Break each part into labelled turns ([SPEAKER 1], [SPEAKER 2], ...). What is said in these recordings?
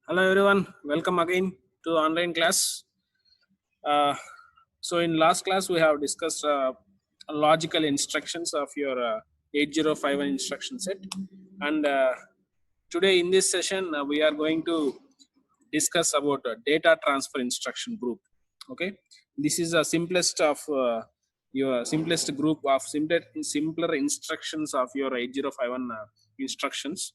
[SPEAKER 1] Hello everyone, welcome again to online class. Uh, so in last class we have discussed logical instructions of your 8051 instruction set, and today in this session we are going to discuss about data transfer instruction group. Okay, this is the simplest of your simplest group of simpler instructions of your 8051 instructions.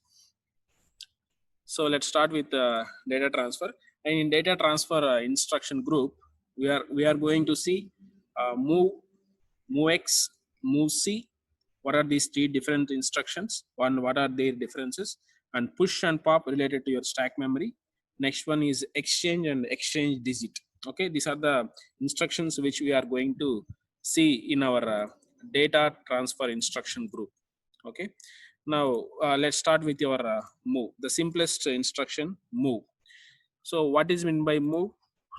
[SPEAKER 1] So let's start with data transfer. And in data transfer instruction group, we are going to see move, movex, movec. What are these three different instructions? One, what are their differences? And push and pop related to your stack memory. Next one is exchange and exchange digit. Okay, these are the instructions which we are going to see in our data transfer instruction group. Okay, now let's start with your move, the simplest instruction, move. So what is meant by move?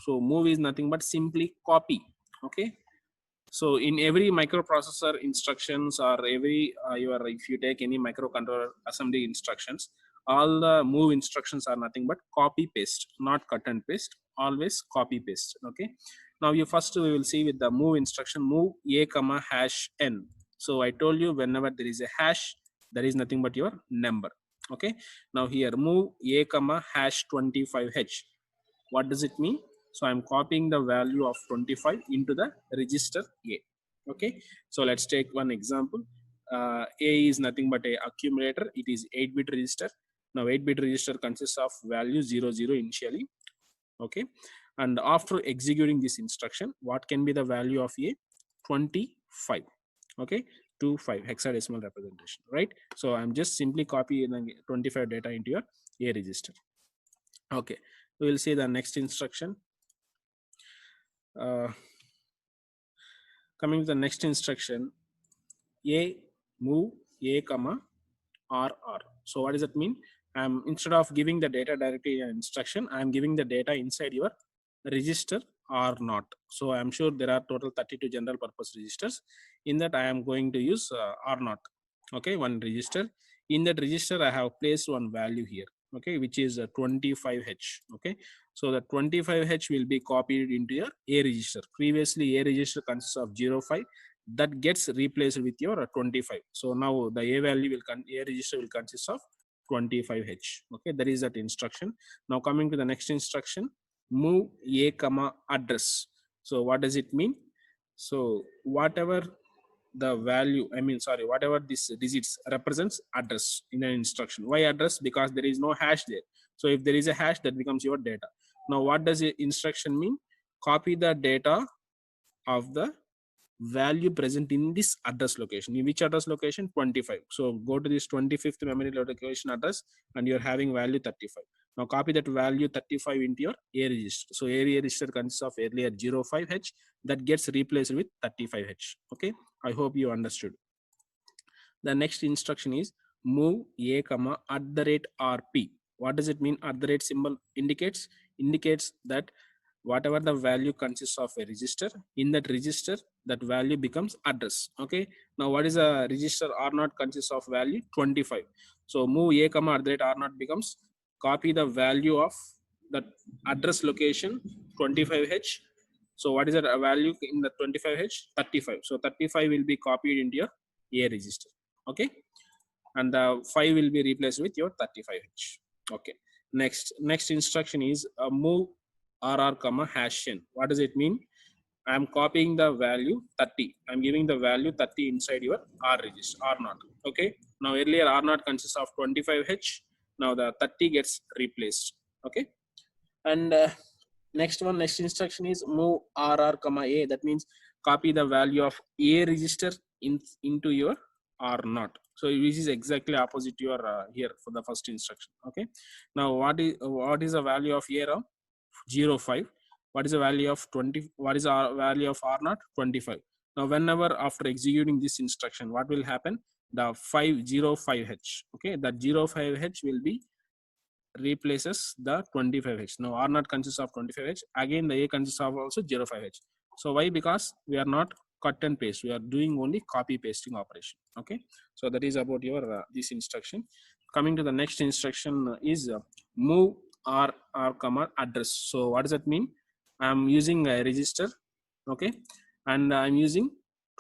[SPEAKER 1] So move is nothing but simply copy. Okay, so in every microprocessor instructions or every your if you take any microcontroller assembly instructions, all the move instructions are nothing but copy paste, not cut and paste, always copy paste. Okay, now you first we will see with the move instruction, move a comma hash n. So I told you whenever there is a hash, there is nothing but your number. Okay, now here move a comma hash 25h. What does it mean? So I'm copying the value of 25 into the register A. Okay, so let's take one example. A is nothing but a accumulator. It is 8-bit register. Now 8-bit register consists of value 00 initially. Okay, and after executing this instruction, what can be the value of A? 25. Okay, 25 hexadecimal representation, right? So I'm just simply copying 25 data into your A register. Okay, we will see the next instruction. Coming to the next instruction, a move a comma r. So what does that mean? I'm instead of giving the data directly in an instruction, I'm giving the data inside your register or not. So I'm sure there are total 32 general purpose registers. In that I am going to use r not. Okay, one register. In that register I have placed one value here. Okay, which is 25h. Okay, so the 25h will be copied into your A register. Previously A register consists of 05, that gets replaced with your 25. So now the A value will A register will consist of 25h. Okay, that is that instruction. Now coming to the next instruction, move A comma address. So what does it mean? So whatever the value, whatever this digits represents address in an instruction. Why address? Because there is no hash there. So if there is a hash, that becomes your data. Now what does the instruction mean? Copy the data of the value present in this address location. In which address location? 25. So go to this 25th memory location address and you're having value 35. Now copy that value 35 into your A register. So A register consists of earlier 05h, that gets replaced with 35h. Okay, I hope you understood. The next instruction is move a comma at the rate rp. What does it mean? At the rate symbol indicates that whatever the value consists of a register, in that register that value becomes address. Okay, now what is a register? R naught consists of value 25. So move a comma at the rate r naught becomes copy the value of that address location 25h. So what is the value in the 25h? 35. So 35 will be copied into your A register. Okay, and the 5 will be replaced with your 35h. Okay, next instruction is move rr comma hash n. What does it mean? I am copying the value 30. I'm giving the value 30 inside your R register, R naught. Okay, now earlier R naught consists of 25h. Now the 30 gets replaced. Okay, and next instruction is move rr comma a. That means copy the value of A register into your R naught. So which is exactly opposite to your here for the first instruction. Okay, now what is the value of A of 05? What is the value of 20? What is our value of R naught? 25. Now whenever after executing this instruction, what will happen? The 505h. Okay, that 05h will be replaces the 25h. Now R naught consists of 25h. Again the A consists of also 05h. So why? Because we are not cut and paste. We are doing only copy pasting operation. Okay. So that is about your this instruction. Coming to the next instruction is move R comma address. So what does that mean? I'm using a register, okay, and I'm using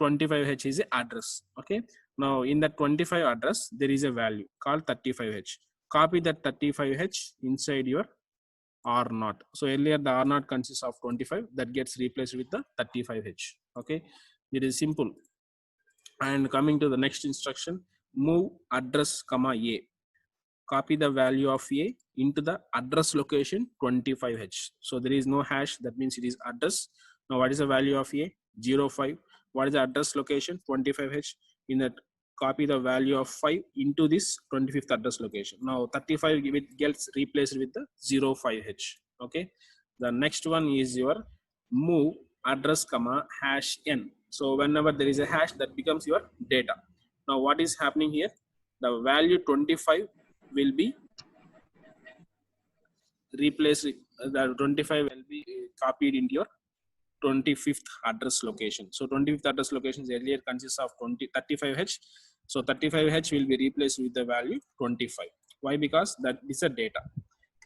[SPEAKER 1] 25h is the address, okay. Now in that 25 address there is a value called 35h. Copy that 35h inside your R0. So earlier the R0 consists of 25, that gets replaced with the 35h, okay. It is simple. And coming to the next instruction, move address comma A. Copy the value of A into the address location 25h. So there is no hash, that means it is address. Now what is the value of A? 05. What is the address location? 25h. In that, copy the value of 5 into this 25th address location. Now 35 gets replaced with the 05h. Okay. The next one is your move address comma hash n. So whenever there is a hash, that becomes your data. Now what is happening here? The value 25 will be replaced, the 25 will be copied into your 25th address location. So 25th address locations earlier consists of 35h. So 35h will be replaced with the value 25. Why? Because that is a data.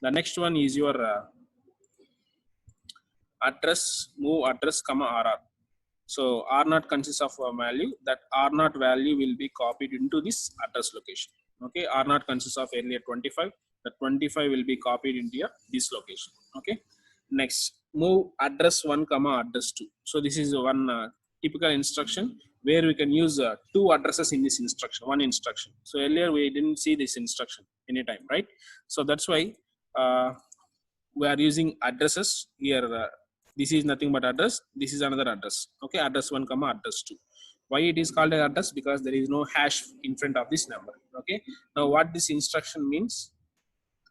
[SPEAKER 1] The next one is your address, move address comma RR. So R0 consists of a value, that R0 value will be copied into this address location. Okay, R0 consists of earlier 25, the 25 will be copied into your this location. Okay, next move address 1 comma address 2. So this is one typical instruction where we can use two addresses in this instruction, one instruction. So earlier we didn't see this instruction anytime, right? So that's why we are using addresses here. This is nothing but address, this is another address. Okay, address 1 comma address 2. Why it is called an address? Because there is no hash in front of this number. Okay, now what this instruction means,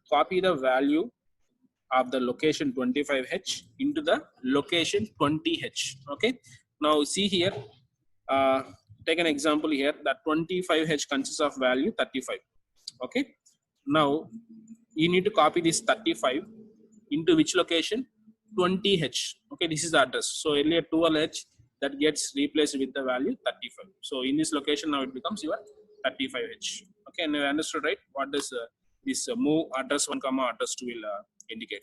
[SPEAKER 1] copy the value of the location 25h into the location 20h. Okay, now see here, take an example here, that 25h consists of value 35. Okay, now you need to copy this 35 into which location? 20h. Okay, this is the address. So earlier 12h, that gets replaced with the value 35. So in this location now it becomes your 35h. Okay, and you understood, right? What does this move address 1 comma address 2 will indicate?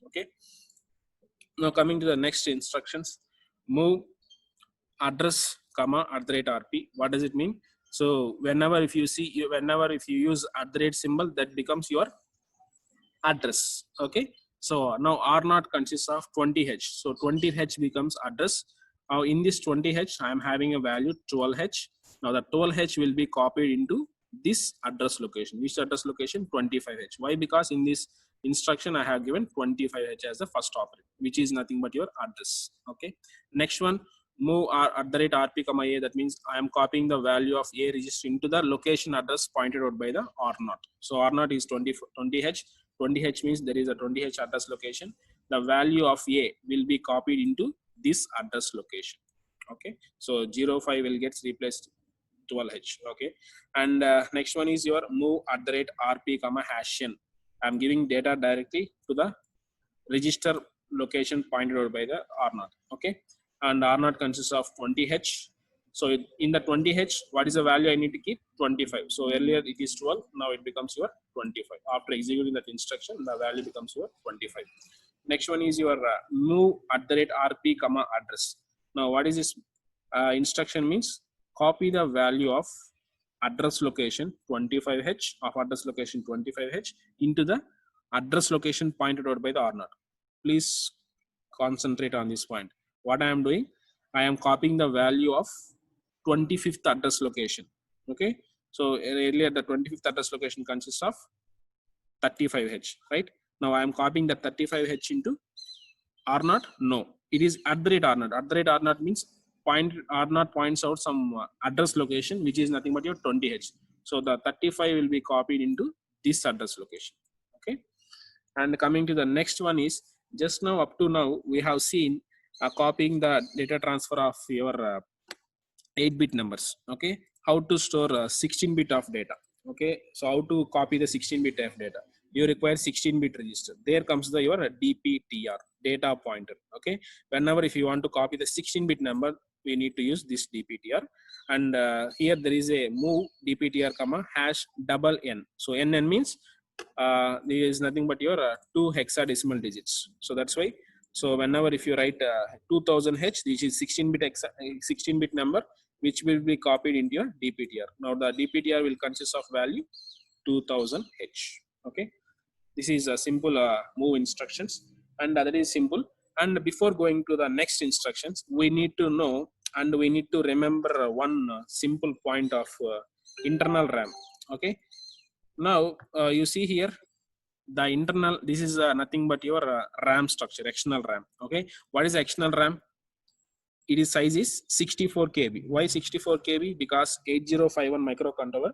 [SPEAKER 1] Okay, now coming to the next instructions, move address comma @rp. What does it mean? So whenever if you use @ symbol, that becomes your address. Okay, so now R0 consists of 20h. So 20h becomes address. Now in this 20h, I am having a value 12h. Now the 12h will be copied into this address location. Which address location? 25h. Why? Because in this instruction I have given 25h as the first operand, which is nothing but your address. Okay. Next one, move @rp comma a. That means I am copying the value of a register into the location address pointed out by the R0. So R0 is 20h. 20h means there is a 20h address location. The value of a will be copied into this address location. Okay, so 05 will get replaced 12h. Okay, and next one is your move @rp comma hash n. I'm giving data directly to the register location pointed out by the R0. Okay, and R0 consists of 20h. So in the 20h, what is the value I need to keep? 25. So earlier it is 12, now it becomes your 25. After executing that instruction, the value becomes your 25. Next one is your move @rp comma address. Now what is this instruction means? Copy the value of address location 25h of address location 25h into the address location pointed out by the R0. Please concentrate on this point. What I am doing, I am copying the value of 25th address location. Okay, so earlier the 25th address location consists of 35h, right? Now I am copying the 35h into R0. No, it is @R0. @R0 means R0 points out some address location which is nothing but your 20h. So the 35 will be copied into this address location. Okay, and coming to the next one is, just now up to now we have seen copying the data transfer of your 8-bit numbers. Okay, how to store 16-bit of data. Okay, so how to copy the 16-bit of data? You require 16-bit register. There comes the your DPTR, data pointer. Okay, whenever if you want to copy the 16-bit number, we need to use this DPTR. And here there is a move DPTR comma hash double n. So NN means There is nothing but your 2 hexadecimal digits. So that's why. So whenever if you write 2000H, which is 16-bit number, which will be copied into your DPTR. Now the DPTR will consist of value 2000H. Okay, this is a simple move instructions, and that is simple. And before going to the next instructions, we need to know and we need to remember one simple point of internal RAM. Okay, now you see here the internal, this is nothing but your RAM structure, external RAM. Okay, what is external RAM? It is size is 64 KB. Why 64 KB? Because 8051 microcontroller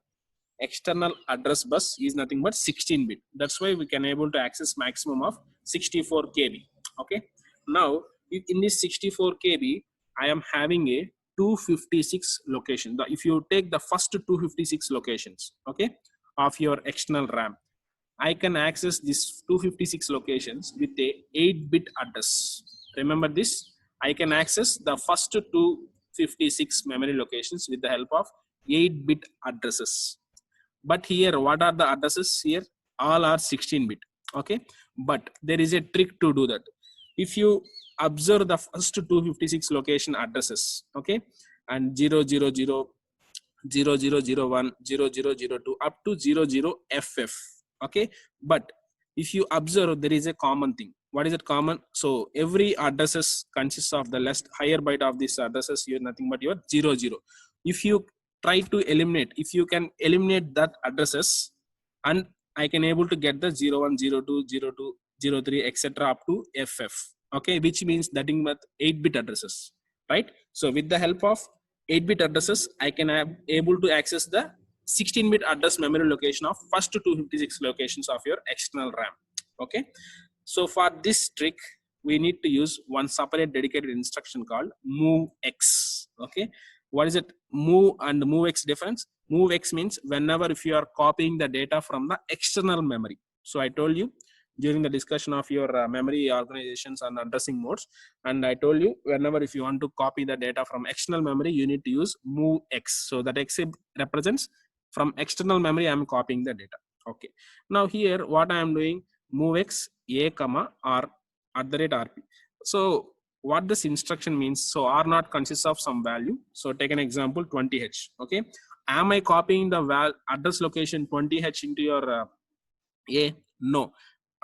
[SPEAKER 1] external address bus is nothing but 16-bit. That's why we can able to access maximum of 64 KB. Okay, now in this 64 KB, I am having a 256 location. If you take the first 256 locations, okay, of your external RAM, I can access these 256 locations with a 8-bit address. Remember this, I can access the first 256 memory locations with the help of 8-bit addresses. But here, what are the addresses here? All are 16-bit. Okay, but there is a trick to do that. If you observe the first 256 location addresses, okay, and 000, 0001, 0002 up to 00FF. Okay, but if you observe, there is a common thing. What is it common? So every addresses consists of the less higher byte of these addresses. You're nothing but your 00. If you try to eliminate, if you can eliminate that addresses, and I can able to get the 01, 02, 02, 03, etc. up to FF. Okay, which means that in 8-bit addresses, right? So with the help of 8-bit addresses, I can have able to access the 16-bit address memory location of first 256 locations of your external RAM. Okay, so for this trick, we need to use one separate dedicated instruction called MOVX. Okay, what is it? Move and MOVX difference? MOVX means whenever if you are copying the data from the external memory. So I told you during the discussion of your memory organizations and addressing modes, and I told you whenever if you want to copy the data from external memory, you need to use MOVX. So that X represents from external memory I am copying the data. Okay, now here what I am doing, MOVX A comma R at the rate RP. So what this instruction means, so R0 consists of some value. So take an example 20H. Okay, am I copying the address location 20H into your A? No.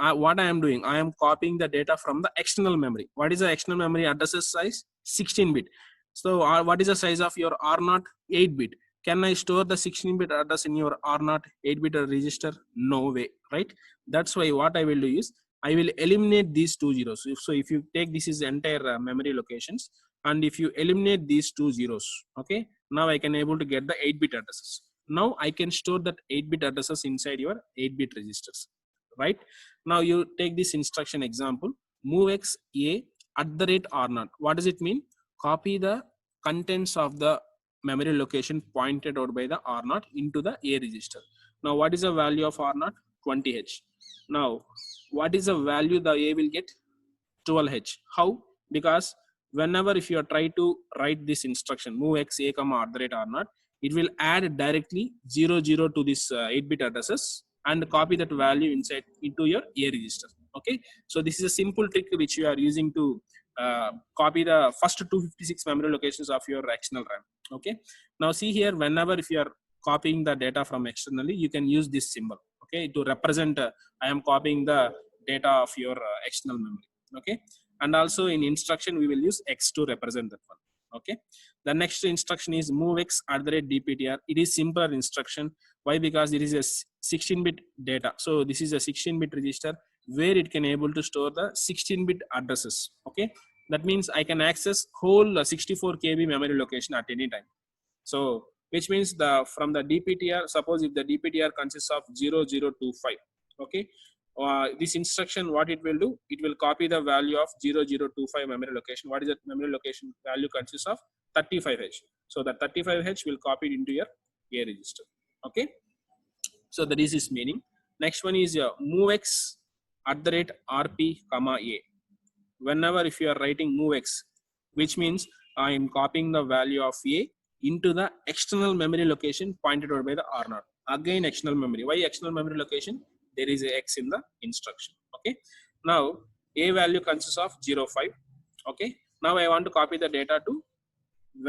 [SPEAKER 1] What I am doing, I am copying the data from the external memory. What is the external memory addresses size? 16-bit. So what is the size of your R0? 8-bit. Can I store the 16-bit address in your R0 8-bit register? No way, right? That's why what I will do is I will eliminate these 2 zeros. So if you take this is entire memory locations, and if you eliminate these 2 zeros, okay, now I can able to get the 8-bit addresses. Now I can store that 8-bit addresses inside your 8-bit registers, right? Now you take this instruction example, MOVX A at the rate R0. What does it mean? Copy the contents of the memory location pointed out by the R0 into the A register. Now what is the value of R0? 20H. Now what is the value the A will get? 12H. How? Because whenever if you are try to write this instruction MOVX A comma at the rate R0, it will add directly 00 to this 8-bit addresses and copy that value inside into your A register. Okay, so this is a simple trick which you are using to copy the first 256 memory locations of your external RAM. Okay, now see here, whenever if you are copying the data from externally, you can use this symbol, okay, to represent I am copying the data of your external memory. Okay, and also in instruction we will use X to represent that one. Okay, the next instruction is MOVX at the rate DPTR. It is simpler instruction. Why? Because it is a 16-bit data. So this is a 16-bit register where it can able to store the 16-bit addresses. Okay, that means I can access whole 64 KB memory location at any time. So which means the from the DPTR, suppose if the DPTR consists of 0025, okay, this instruction what it will do, it will copy the value of 0025 memory location. What is that memory location value consists of? 35H. So the 35H will copy it into your A register. Okay, so that is its meaning. Next one is MOVX at the rate RP comma A. Whenever if you are writing MOVX, which means I am copying the value of A into the external memory location pointed out by the R0. Again external memory. Why external memory location? there is a X in the instruction. Okay. Now A value consists of 0, 5. Okay. Now I want to copy the data to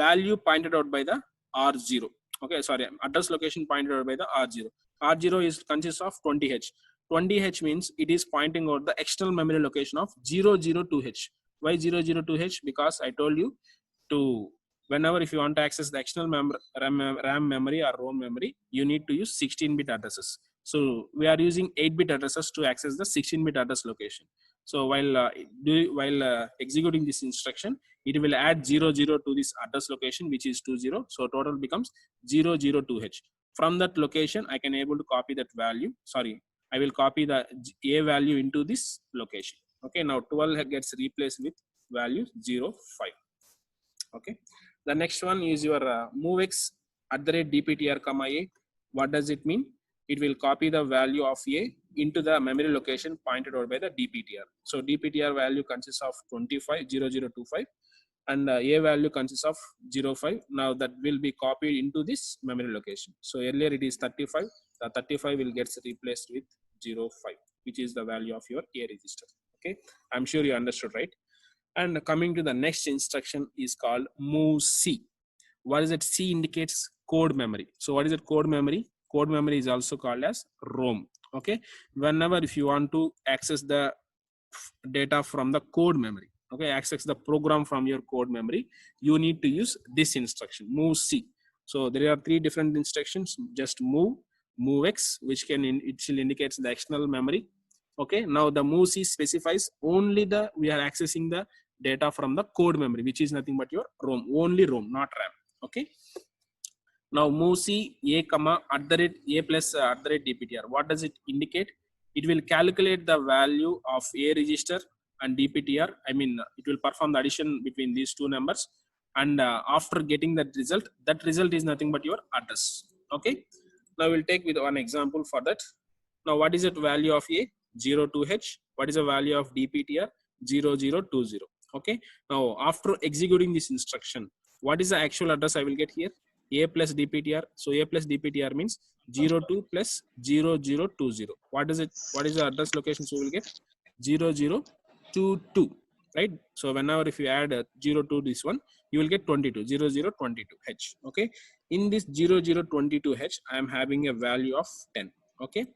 [SPEAKER 1] value pointed out by the R0. Okay, sorry, address location pointed out by the R0. R0 is consists of 20H. 20H means it is pointing out the external memory location of 002H. Why 002H? Because I told you to, whenever if you want to access the external RAM memory or ROM memory, you need to use 16-bit addresses. So we are using 8-bit addresses to access the 16-bit address location. So while executing this instruction, it will add 00 to this address location, which is 20. So total becomes 002H. From that location, I can able to copy that value. Sorry, I will copy the A value into this location. Okay, now 12 gets replaced with value 05. Okay, the next one is your MOVX @DPTR, A. What does it mean? It will copy the value of A into the memory location pointed out by the DPTR. So DPTR value consists of 0025 and A value consists of 05. Now that will be copied into this memory location. So earlier it is 35. The 35 will get replaced with 05, which is the value of your A register. Okay, I'm sure you understood, right? And coming to the next instruction is called MOVC. What is it? C indicates code memory. So what is it? Code memory. Code memory is also called as ROM. Okay, whenever if you want to access the data from the code memory, okay, access the program from your code memory, you need to use this instruction, MOVC. So there are 3 different instructions. Just move, MOVX, which can it will indicates the external memory. Okay, now the MOVC specifies only we are accessing the data from the code memory, which is nothing but your ROM, only ROM, not RAM. Okay. Now MOVC A, A plus @DPTR. What does it indicate? It will calculate the value of A register and DPTR. I mean, it will perform the addition between these 2 numbers. And after getting that result is nothing but your address. Okay. Now we'll take with one example for that. Now what is the value of A? 02H. What is the value of DPTR? 0020. Okay. Now after executing this instruction, what is the actual address I will get here? A plus DPTR. So A plus DPTR means 02 plus 0020. What is it? What is the address location? So we will get 0022. Right. So whenever if you add 0 to this one, you will get 22, 0022H. Okay. In this 0022H, I am having a value of 10. Okay.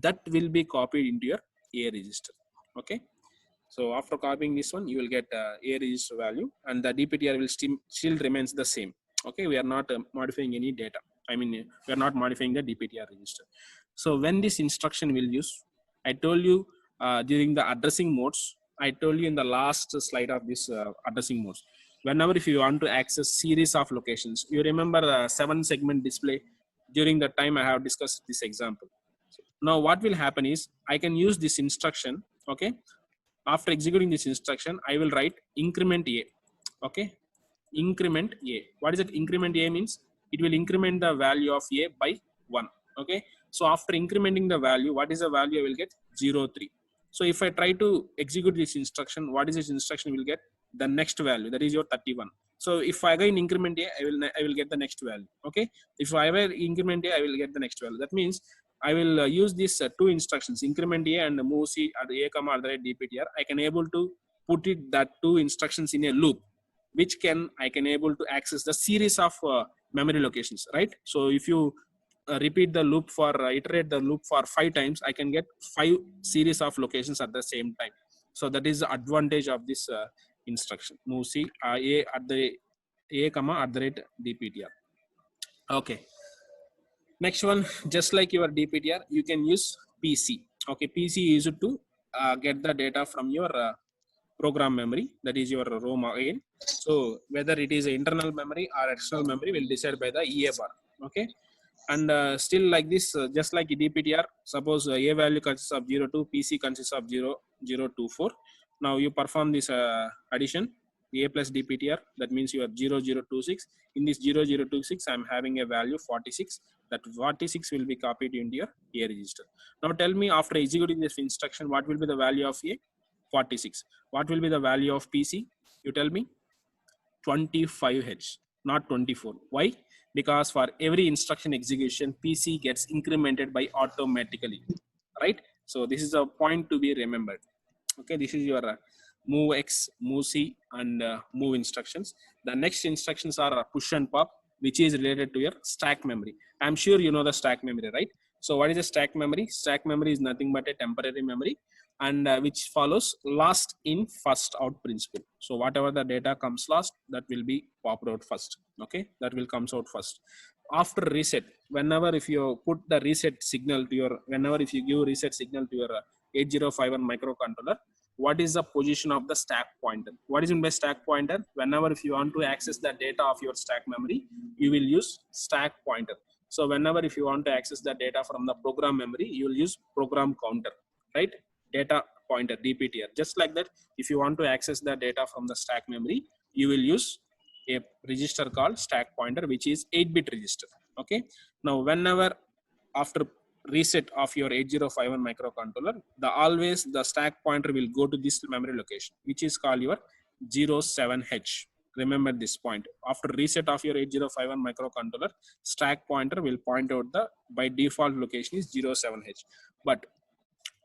[SPEAKER 1] That will be copied into your A register. Okay. So after copying this one, you will get A register value, and the DPTR will still remains the same. Okay, we are not modifying any data. I mean, we are not modifying the DPTR register. So when this instruction will use, I told you during the addressing modes, I told you in the last slide of this addressing modes, whenever if you want to access series of locations, you remember the 7-segment display. During the time I have discussed this example. Now what will happen is I can use this instruction. Okay, after executing this instruction, I will write increment A. Okay, increment A. What is it? Increment A means it will increment the value of A by 1. Okay, so after incrementing the value, what is the value I will get? 03. So if I try to execute this instruction, what is this instruction will get? The next value, that is your 31. So if I again increment A, I will get the next value. Okay, if I ever increment A, I will get the next value. That means I will use these 2 instructions, increment A and MOVC at A, @DPTR. I can able to put it that 2 instructions in a loop, which I can able to access the series of memory locations, right? So if you repeat the loop iterate the loop for 5 times, I can get 5 series of locations at the same time. So that is the advantage of this instruction, MOVC A @DPTR. Okay. Next one, just like your DPTR, you can use PC. Okay, PC is to get the data from your program memory, that is your ROM again. So whether it is internal memory or external memory will decide by the EA bar. Okay, and still like this, just like DPTR, suppose A value consists of 02, PC consists of 0024. Now you perform this addition, A plus DPTR, that means you have 0026. In this 0026, I'm having a value 46. That 46 will be copied into your A register. Now tell me, after executing this instruction, what will be the value of A? 46. What will be the value of PC? You tell me. 25H, not 24. Why? Because for every instruction execution, PC gets incremented by automatically, right? So this is a point to be remembered. Okay, this is your move X, move C, and move instructions. The next instructions are push and pop, which is related to your stack memory. I'm sure you know the stack memory, right? So what is a stack memory? Stack memory is nothing but a temporary memory, and which follows last in first out principle. So whatever the data comes last, that will be popped out first. Okay, that will comes out first. After reset, whenever if you put the reset signal to your, whenever if you give reset signal to your 8051 microcontroller, what is the position of the stack pointer? What is in by stack pointer? Whenever if you want to access the data of your stack memory, you will use stack pointer. So whenever if you want to access the data from the program memory, you will use program counter, right? Data pointer, DPTR. Just like that, if you want to access the data from the stack memory, you will use a register called stack pointer, which is 8-bit register. Okay. Now, whenever after reset of your 8051 microcontroller, always the stack pointer will go to this memory location, which is called your 07H. Remember this point. After reset of your 8051 microcontroller, stack pointer will point out the by default location is 07H. But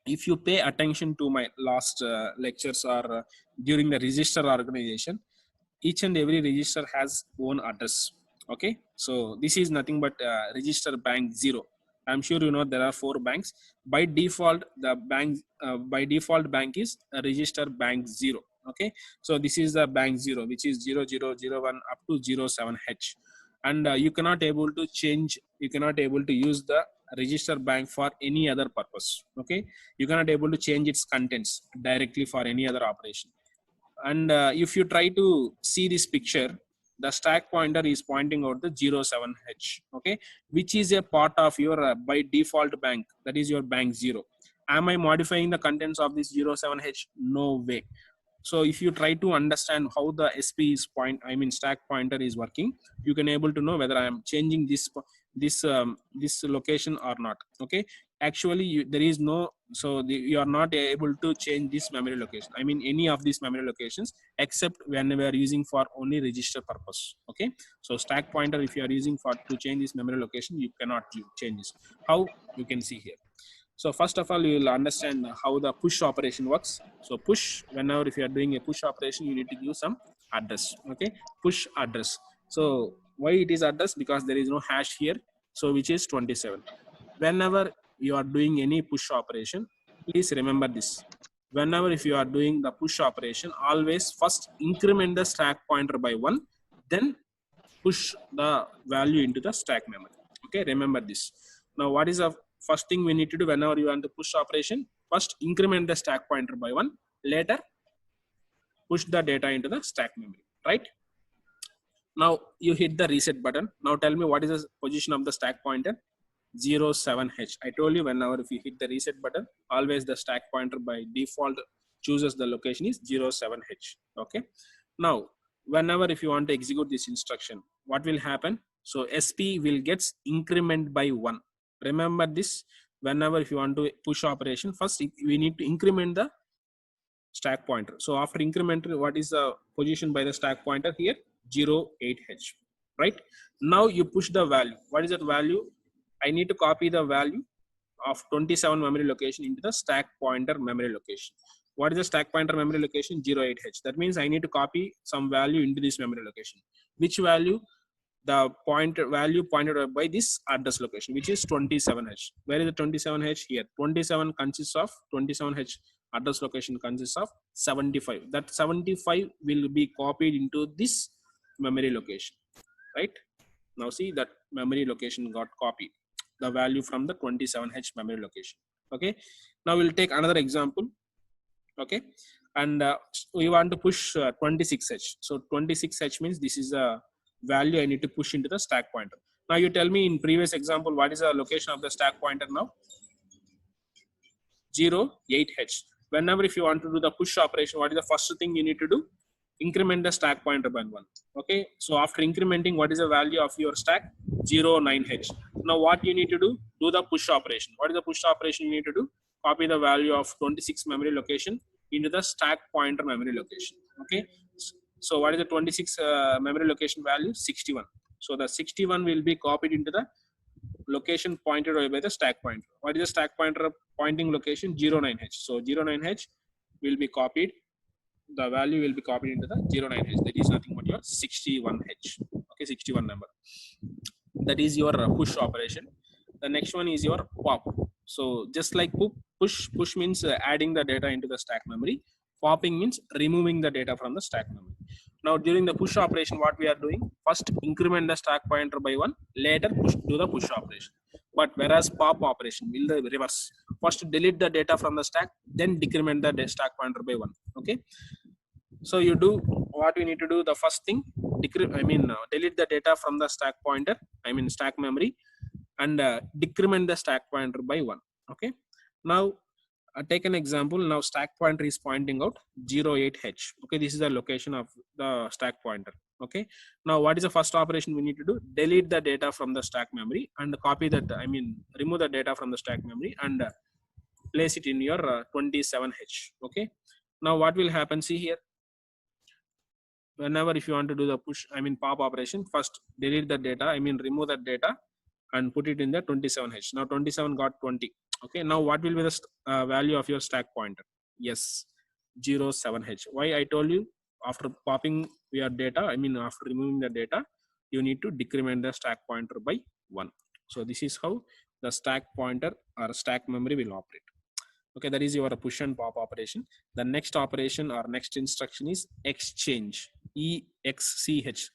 [SPEAKER 1] if you pay attention to my last lectures or during the register organization, each and every register has own address. Okay, so this is nothing but register bank 0. I'm sure you know there are 4 banks. By default, the bank is a register bank 0. Okay, so this is the bank 0, which is 0001 up to 07H, and you cannot able to change, you cannot able to use the register bank for any other purpose. Okay, you cannot able to change its contents directly for any other operation. And if you try to see this picture, the stack pointer is pointing out the 07H, okay, which is a part of your by default bank, that is your bank 0. Am I modifying the contents of this 07H? No way. So if you try to understand how the SP is stack pointer is working, you can able to know whether I am changing this location or not. Okay, actually there is no, so you are not able to change this memory location, any of these memory locations, except when we are using for only register purpose. Okay, so stack pointer, if you are using for to change this memory location, you cannot change this. How? You can see here. So first of all, you will understand how the push operation works. So push, whenever if you are doing a push operation, you need to give some address. Okay, push address. So why it is address? Because there is no hash here, so which is 27. Whenever you are doing any push operation, please remember this. Whenever if you are doing the push operation, always first increment the stack pointer by 1, then push the value into the stack memory. Okay, remember this. Now what is the first thing we need to do whenever you want to push operation? First increment the stack pointer by 1, later push the data into the stack memory, right? Now you hit the reset button. Now tell me what is the position of the stack pointer? 07H. I told you whenever if you hit the reset button, always the stack pointer by default chooses the location is 07H. Okay. Now whenever if you want to execute this instruction, what will happen? So SP will get increment by 1. Remember this. Whenever if you want to push operation, first we need to increment the stack pointer. So after increment, what is the position by the stack pointer here? 08H, right? Now you push the value. What is that value? I need to copy the value of 27 memory location into the stack pointer memory location. What is the stack pointer memory location? 08H. That means I need to copy some value into this memory location. Which value? The value pointed out by this address location, which is 27H. Where is the 27H? Here. 27 consists of 27H address location consists of 75. That 75 will be copied into this memory location, right? Now see that memory location got copied, the value from the 27H memory location. Okay, now we'll take another example. Okay, and we want to push 26H. So 26H means this is a value I need to push into the stack pointer. Now you tell me in previous example, what is the location of the stack pointer now? 08H. Whenever if you want to do the push operation, what is the first thing you need to do? Increment the stack pointer by 1. Okay, so after incrementing, what is the value of your stack? 09H. Now what you need to do? Do the push operation. What is the push operation you need to do? Copy the value of 26 memory location into the stack pointer memory location. Okay, so what is the 26 memory location value? 61. So the 61 will be copied into the location pointed away by the stack pointer. What is the stack pointer pointing location? 09H. So 09H will be copied. The value will be copied into the 09H. That is nothing but your 61H. Okay, 61 number. That is your push operation. The next one is your pop. So just like push means adding the data into the stack memory. Popping means removing the data from the stack memory. Now during the push operation, what we are doing, first increment the stack pointer by 1, later do the push operation. But whereas pop operation will the reverse. First delete the data from the stack, then decrement the stack pointer by 1. Okay. So you do what we need to do. The first thing, delete the data from the stack pointer, stack memory, and decrement the stack pointer by 1. Okay. Now take an example. Now stack pointer is pointing out 08H. Okay, this is the location of the stack pointer. Okay. Now what is the first operation we need to do? Delete the data from the stack memory and copy that. Remove the data from the stack memory and place it in your 27H. Okay. Now what will happen? See here. Whenever if you want to do the push, pop operation, first delete the data. Remove that data and put it in the 27H. Now 27 got 20. Okay, now what will be the value of your stack pointer? Yes, 07H. Why I told you after popping your data, after removing the data, you need to decrement the stack pointer by 1. So this is how the stack pointer or stack memory will operate. Okay, that is your push and pop operation. The next operation or next instruction is exchange. XCH,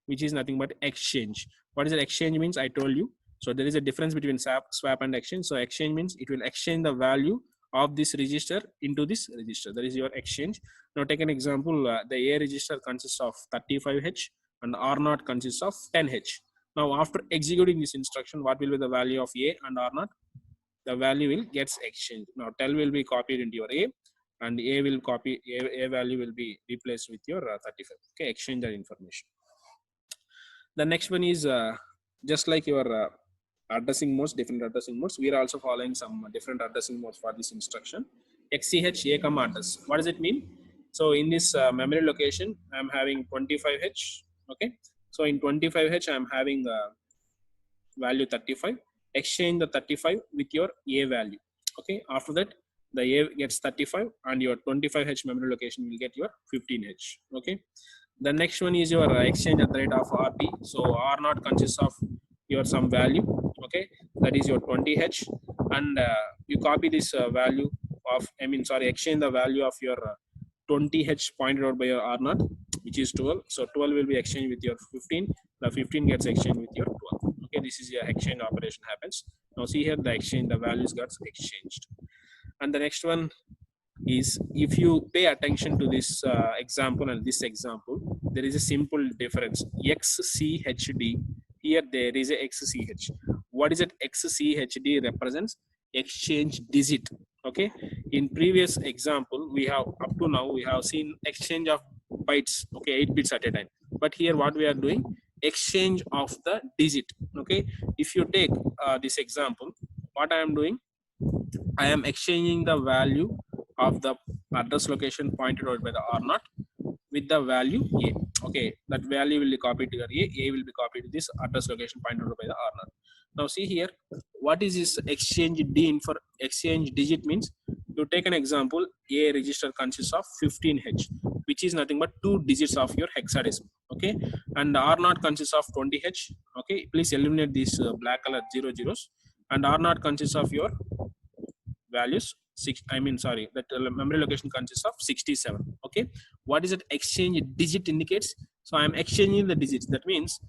[SPEAKER 1] which is nothing but exchange. What is an exchange means? I told you. So there is a difference between swap and exchange. So exchange means it will exchange the value of this register into this register. That is your exchange. Now take an example. The A register consists of 35H and R0 consists of 10H. Now after executing this instruction, what will be the value of A and R0? The value will gets exchanged. Now 10 will be copied into your A and A will copy, A value will be replaced with your 35. Okay, exchange that information. The next one is just like your addressing modes, different addressing modes. We are also following some different addressing modes for this instruction. XCH A comma address. What does it mean? So in this memory location, I'm having 25H. Okay. So in 25H, I'm having value 35. Exchange the 35 with your A value. Okay. After that, the A gets 35 and your 25H memory location will get your 15H. Okay. The next one is your exchange at the rate of RT. So R0 consists of your some value. Okay, that is your 20H, and you copy this value of exchange the value of your 20H pointed out by your R0, which is 12. So 12 will be exchanged with your 15. The 15 gets exchanged with your 12. Okay, this is your exchange operation happens. Now see here the exchange, the values got exchanged. And the next one is, if you pay attention to this example and this example, there is a simple difference. XCHD, here there is a XCH. What is it? XCHD represents exchange digit. Okay, in previous example we have up to now we have seen exchange of bytes, okay, 8 bits at a time, but here what we are doing, exchange of the digit. Okay, if you take this example, what I am doing, I am exchanging the value of the address location pointed out by the R0 with the value A. Okay, that value will be copied to your A will be copied to this address location pointed out by the R0. Now see here, what is this exchange D for exchange digit means? You take an example, A register consists of 15H, which is nothing but 2 digits of your hexadecimal. Okay, and R0 consists of 20H. Okay, please eliminate these black color 0 zeros, and R0 consists of your values that memory location consists of 67. Okay, what is it exchange digit indicates? So I am exchanging the digits. That means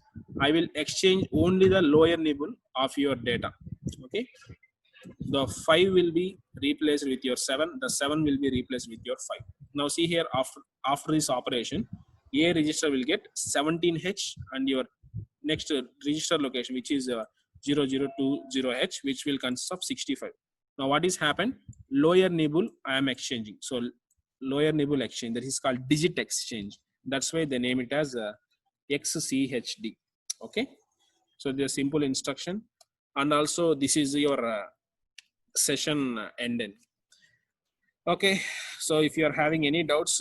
[SPEAKER 1] I will exchange only the lower nibble of your data. Okay, the 5 will be replaced with your 7, the 7 will be replaced with your 5. Now see here, after this operation, A register will get 17H and your next register location, which is 0020H, which will consist of 65. Now what is happened? Lower nibble I am exchanging. So lower nibble exchange, that is called digit exchange. That's why they name it as XCHD. Okay, so the simple instruction, and also this is your session ended. Okay, so if you are having any doubts,